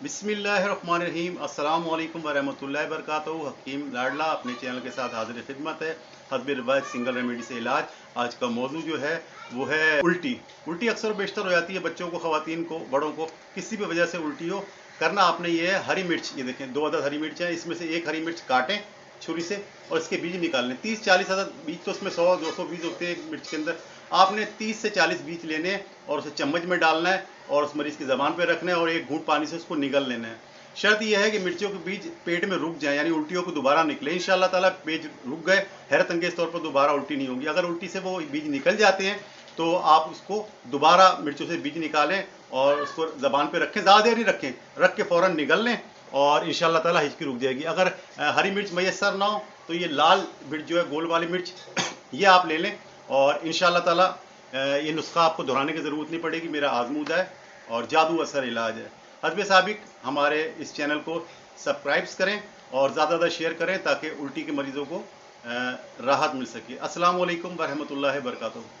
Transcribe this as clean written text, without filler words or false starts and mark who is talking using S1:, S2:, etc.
S1: बिस्मिल्लाहिर्रहमानिर्रहीम अस्सलाम वालेकुम वरहमतुल्लाहि वबरकातुहू। हकीम लाडला अपने चैनल के साथ हाजिर खिदमत है। हस्ब रिवायत सिंगल रेमेडी से इलाज। आज का मौजू जो है वो है उल्टी। उल्टी अक्सर बेशतर हो जाती है बच्चों को, ख़वातीन को, बड़ों को, किसी भी वजह से उल्टी हो। करना आपने ये है, हरी मिर्च, ये देखें 2 अदद हरी मिर्च है, इसमें से एक हरी मिर्च काटें छुरी से और इसके बीज निकाल लें। 30-40 अदद बीज, तो उसमें 100-200 बीज होते हैं एक मिर्च के अंदर। आपने 30 से 40 बीज लेने और उसे चम्मच में डालना है और उस मरीज की ज़बान पे रखना है और एक घूंट पानी से उसको निगल लेना है। शर्त यह है कि मिर्चियों के बीज पेट में रुक जाए, यानी उल्टियों को दोबारा निकले। इंशाअल्लाह ताला पेज रुक गए, हैरत अंगेज तौर पर दोबारा उल्टी नहीं होगी। अगर उल्टी से वो बीज निकल जाते हैं तो आप उसको दोबारा मिर्चों से बीज निकालें और उसको ज़बान पे रखें, ज़्यादा देर नहीं रखें, रख के फ़ौरन निगल लें और इंशाअल्लाह ताला हिचकी रुक जाएगी। अगर हरी मिर्च मैसर ना हो तो ये लाल मिर्च जो है, गोल वाली मिर्च, ये आप ले लें और इंशाअल्लाह ताला ये नुस्खा आपको दोहराने की ज़रूरत नहीं पड़ेगी। मेरा आजमूदा है और जादू असर इलाज है। हस्बे साबिक हमारे इस चैनल को सब्सक्राइब करें और ज़्यादा ज़्यादा शेयर करें ताकि उल्टी के मरीज़ों को राहत मिल सके। अस्सलाम वालेकुम वरहमतुल्लाहि वबरकातुहू।